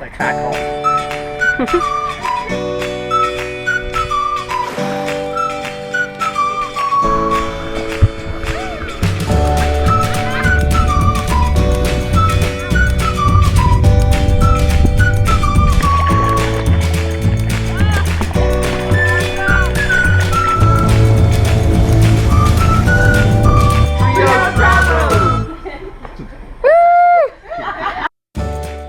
like back home.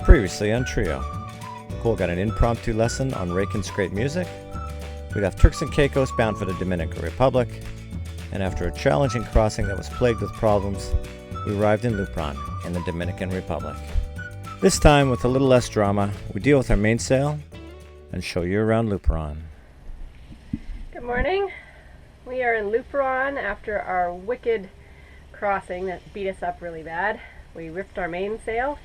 Previously on Trio, Cole got an impromptu lesson on rake and scrape music. We left Turks and Caicos bound for the Dominican Republic, and after a challenging crossing that was plagued with problems, we arrived in Lupron in the Dominican Republic. This time, with a little less drama, we deal with our mainsail and show you around Luperon. Good morning. We are in Luperon after our wicked crossing that beat us up really bad. We ripped our mainsail.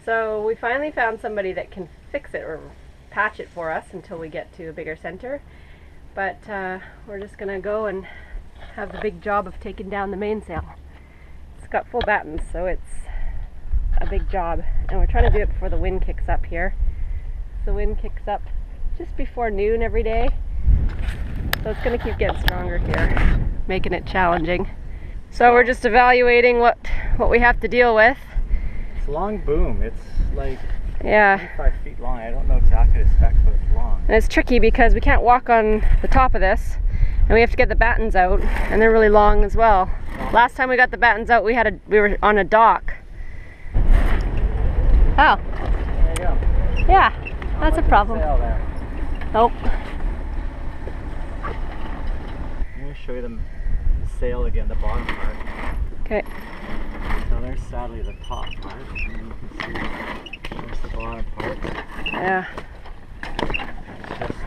So we finally found somebody that can fix it or patch it for us until we get to a bigger center. But we're just going to go and have the big job of taking down the mainsail. It's got full battens, so it's a big job. And we're trying to do it before the wind kicks up here. The wind kicks up just before noon every day. So it's going to keep getting stronger here, making it challenging. So we're just evaluating what we have to deal with. Long boom. It's like 25 feet long. I don't know exactly the specs, but it's long. And it's tricky because we can't walk on the top of this, and we have to get the battens out, and they're really long as well. Last time we got the battens out, we were on a dock. Oh. There you go. Yeah, that's a problem. Nope. I'm going to show you the sail again, the bottom part. Okay. So there's sadly the top part, and then you can see there's the bottom part. Yeah. It's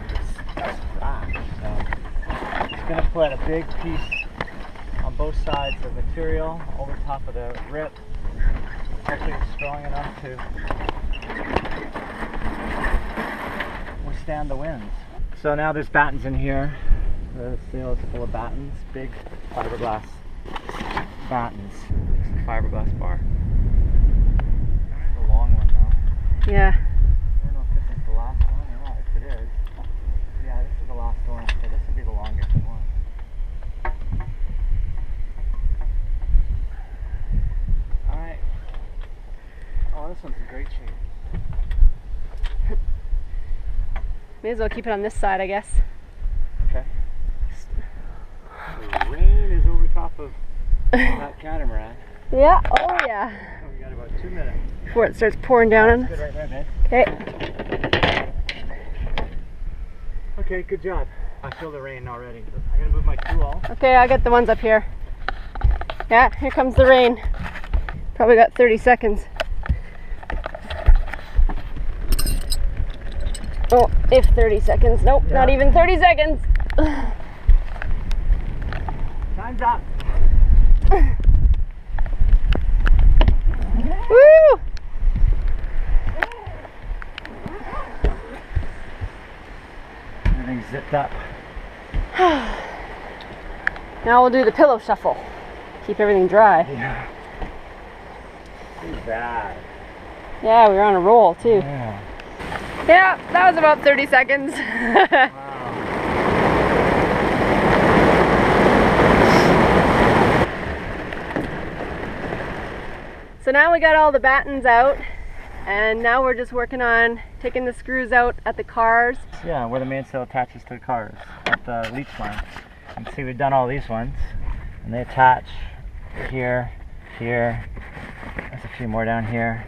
just flat. So it's going to put a big piece on both sides of material over top of the rip. Hopefully it's strong enough to withstand the winds. So now there's battens in here. The sail is full of battens, big fiberglass battens. Fiberglass bar. This is a long one though. Yeah. I don't know if this is the last one or not. If it is, yeah, this is the last one. So this will be the longest one. All right. Oh, this one's in great shape. May as well keep it on this side, I guess. Okay. The rain is over top of that catamaran. Yeah. Oh yeah. Oh, we got about 2 minutes. Before it starts pouring down on us. Good right there, babe. Okay. Okay, good job. I feel the rain already. I'm gonna move my tool. Okay, I got the ones up here. Yeah, here comes the rain. Probably got 30 seconds. Oh, if 30 seconds. Nope, Yeah. not even 30 seconds. Time's up. Woo! Everything's zipped up. Now we'll do the pillow shuffle. Keep everything dry. Yeah. Too bad. Yeah, we were on a roll too. Yeah. Yeah, that was about 30 seconds. Wow. So now we got all the battens out, and now we're just working on taking the screws out at the cars. Yeah, where the mainsail attaches to the cars at the leech line. You can see we've done all these ones, and they attach here, here. There's a few more down here,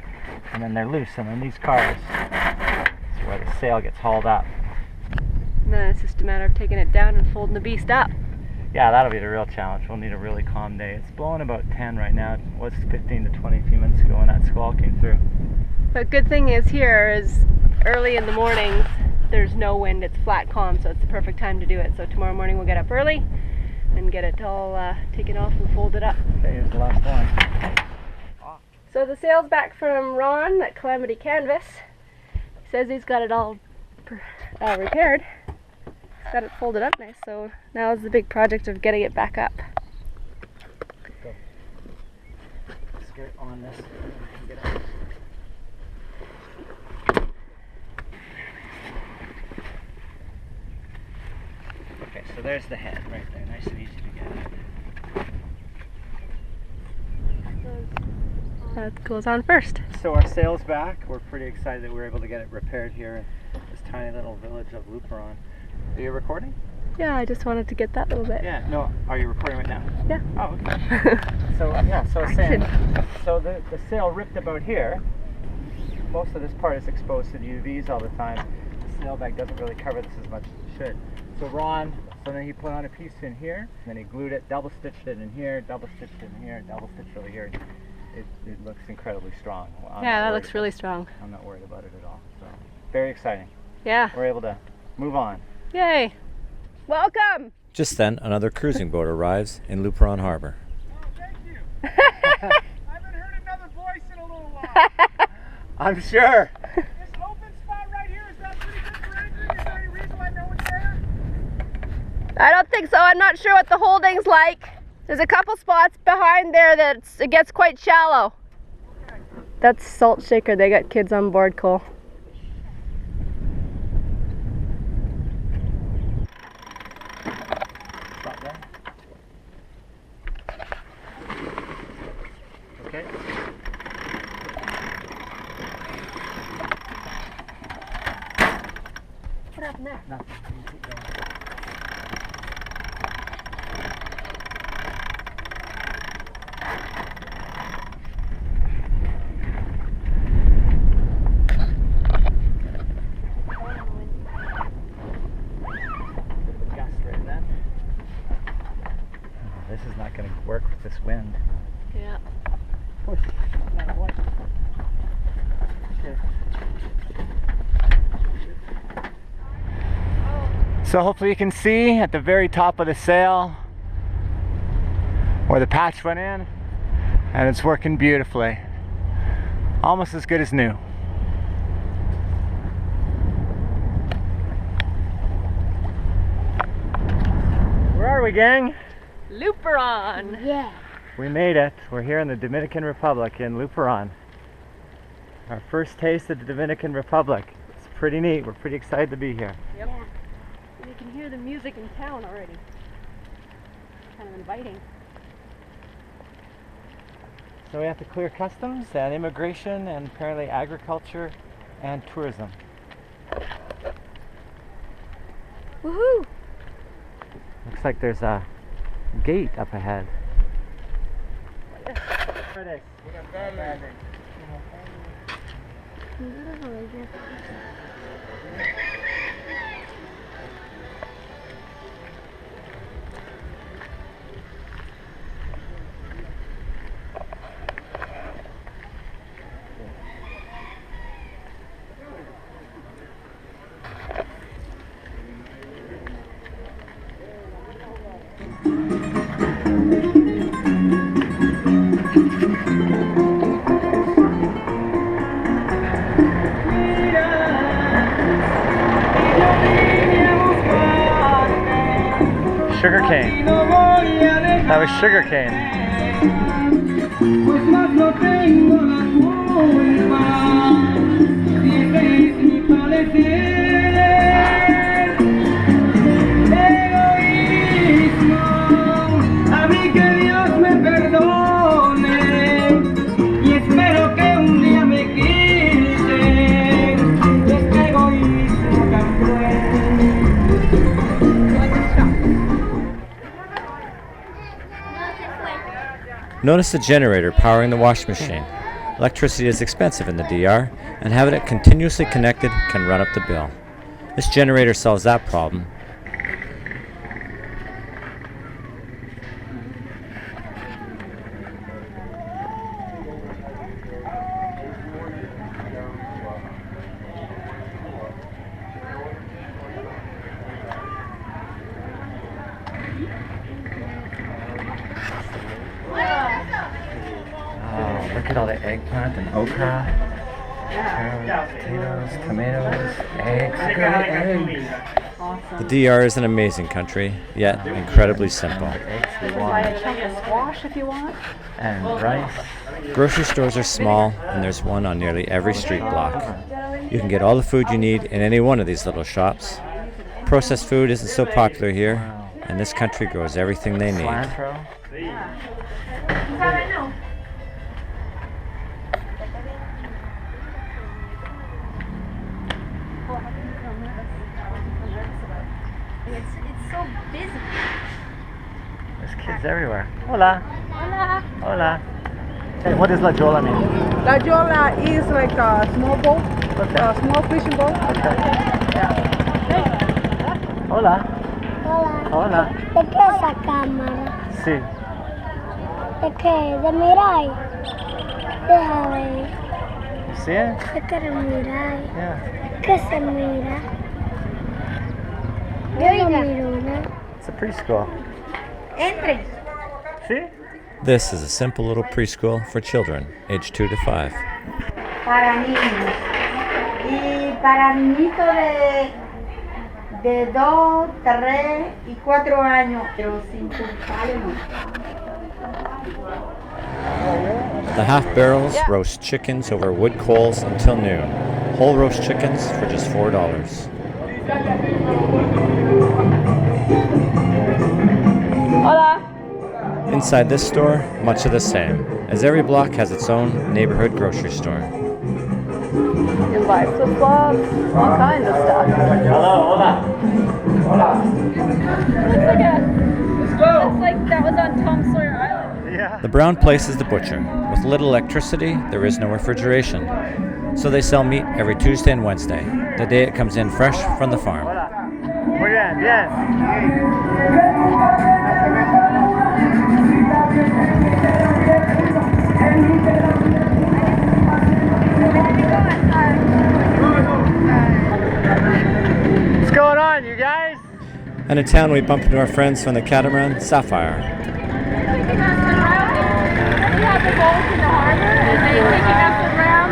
and then they're loose. And then these cars is where the sail gets hauled up. And then it's just a matter of taking it down and folding the beast up. Yeah, that'll be the real challenge. We'll need a really calm day. It's blowing about 10 right now. It was 15 to 20 a few minutes ago when that squall came through. But good thing is here is early in the mornings, there's no wind, it's flat calm, so it's the perfect time to do it. So tomorrow morning we'll get up early and get it all taken off and folded up. Okay, here's the last one. So the sail's back from Ron at Calamity Canvas. He says he's got it all repaired. He's got it folded up nice, so now is the big project of getting it back up. Go. Let's get on this. Get up. So there's the head right there, nice and easy to get. That goes on first. So our sail's back. We're pretty excited that we were able to get it repaired here in this tiny little village of Luperon. Are you recording? Yeah, I just wanted to get that little bit. Yeah, no, are you recording right now? Yeah. Oh, okay. So, yeah, so saying, so the sail ripped about here. Most of this part is exposed to the UVs all the time. The sail bag doesn't really cover this as much as it should. So Ron, so then he put on a piece in here, and then he glued it, double stitched it in here, double stitched it in here, double stitched over here. It looks incredibly strong. Well, yeah, that looks really strong. I'm not worried about it at all. So very exciting. Yeah. We're able to move on. Yay. Welcome. Just then, another cruising boat arrives in Luperon Harbor. Oh, thank you. I haven't heard another voice in a little while. I'm sure. This open spot right here, is that pretty good for anchoring? Is there any reason why no one's there? I don't think so. I'm not sure what the holding's like. There's a couple spots behind there that it gets quite shallow. Okay. That's Salt Shaker. They got kids on board, Cole. Stop there. Okay. What happened there? Nothing. You keep going. Gust right then. Oh, this is not going to work with this wind. Yeah. Push. Not one. Here. So hopefully you can see at the very top of the sail where the patch went in, and it's working beautifully. Almost as good as new. Where are we, gang? Luperon. Yeah. We made it. We're here in the Dominican Republic in Luperon. Our first taste of the Dominican Republic. It's pretty neat. We're pretty excited to be here. Yep. You can hear the music in town already. Kind of inviting. So we have to clear customs and immigration and apparently agriculture and tourism. Woohoo! Looks like there's a gate up ahead. Sugar cane. That was sugar cane. Notice the generator powering the washing machine. Electricity is expensive in the DR, and having it continuously connected can run up the bill. This generator solves that problem. Oh, look at all the eggplant and okra, potatoes, tomatoes, eggs. Look at all the eggs. The DR is an amazing country, yet incredibly simple. Eggs we Buy want. a chunk of squash if you want. And rice. Grocery stores are small, and there's one on nearly every street block. You can get all the food you need in any one of these little shops. Processed food isn't so popular here, and this country grows everything they need. Cilantro. It's so busy. There's kids everywhere. Hola. Hola. Hola. Hey, what does La Jolla mean? La Jolla is like a small boat, Okay. a small fishing boat. Okay. Yeah. Hola. Hola. Hola. ¿De qué es esa cámara? Sí. ¿De qué? ¿De mirar? Deja ver. You see it? ¿De qué mirar? Yeah. ¿Qué se mira? Yo no miro una. It's a preschool. Entre. See? This is a simple little preschool for children, aged 2 to 5. Para niños. Y para niñitos de 2, 3 y 4 años. Pero sin culpable no. The half barrels roast chickens over wood coals until noon. Whole roast chickens for just $4. Hola. Inside this store, much of the same, as every block has its own neighborhood grocery store. You buy flip-flops, all kinds of stuff. Hello, hola. Looks like that was on Tom Sawyer Island. Yeah. The brown place is the butcher. With little electricity, there is no refrigeration. So they sell meat every Tuesday and Wednesday, the day it comes in fresh from the farm. Hola. Muy bien, bien. What's going on, you guys? And in town, we bump into our friends from the catamaran Sapphire. We have the boats in the harbor and they take us around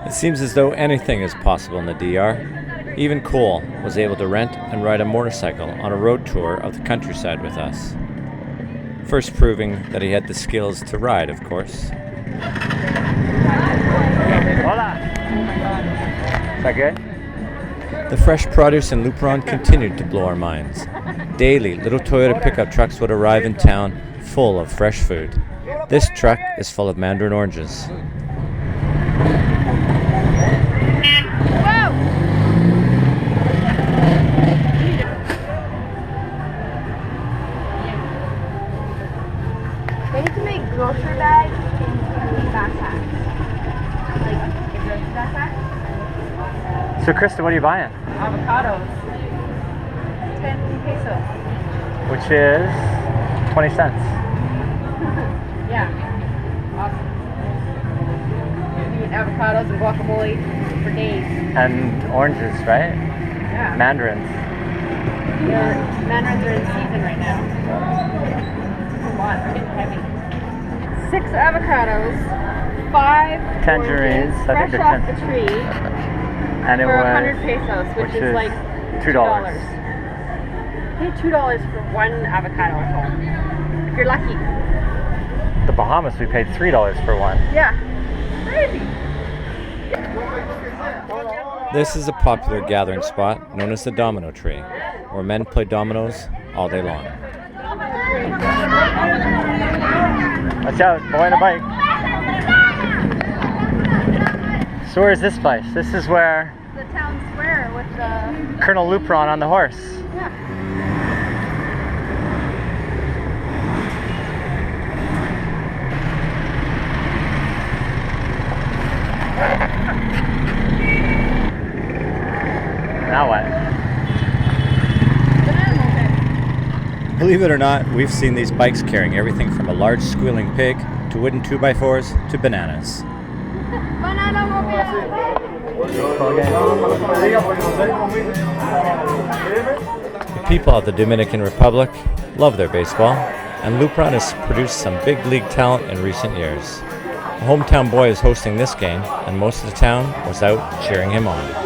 and It seems as though anything is possible in the DR. Even Cole was able to rent and ride a motorcycle on a road tour of the countryside with us. First proving that he had the skills to ride, of course. Hola. Is that good? The fresh produce in Lupron continued to blow our minds. Daily, little Toyota pickup trucks would arrive in town full of fresh food. This truck is full of mandarin oranges. They need to make grocery bags into backpacks. Like a grocery backpack. So, Krista, what are you buying? avocados. 10 pesos. Which is 20 cents. Yeah. Awesome. You eat avocados and guacamole for days. And oranges, right? Yeah. Mandarins. Mandarins are in season right now. It's a lot. They're getting heavy. 6 avocados, 5 Tangerines, oranges, I think fresh they're off the tree, And it for was 100 pesos, which is like $2. Pay $2 for one avocado at home. If you're lucky. The Bahamas, we paid $3 for one. Yeah. Crazy. This is a popular gathering spot known as the Domino Tree, where men play dominoes all day long. Watch out, boy on a bike. So where's this place? This is where The town square with the... Colonel Lupron on the horse. Yeah. Now what? Believe it or not, we've seen these bikes carrying everything from a large squealing pig to wooden 2x4s to bananas. Banana mobile. The people of the Dominican Republic love their baseball, and Lupron has produced some big league talent in recent years. A hometown boy is hosting this game, and most of the town was out cheering him on.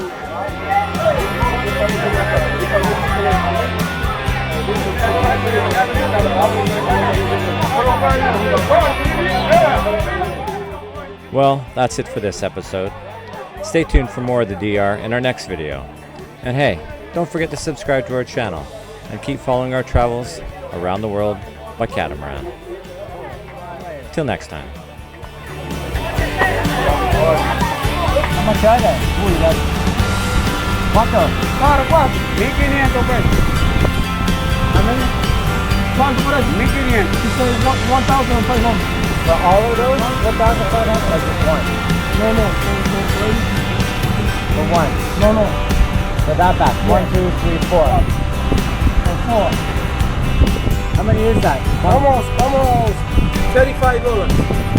Well, that's it for this episode. Stay tuned for more of the DR in our next video. And hey, Don't forget to subscribe to our channel and keep following our travels around the world by catamaran. Till next time. How much are they? Ooh, you got... ¿Cuánto? Claro, ¿cuánto? 1.500 pesos. How many? ¿Cuánto por eso? 1.500. She said 1,500. For all of those? 1,500 or just one? No. For one? No. For that back? 1, 2, 3, 4. For 4. How many is that? Almost $35.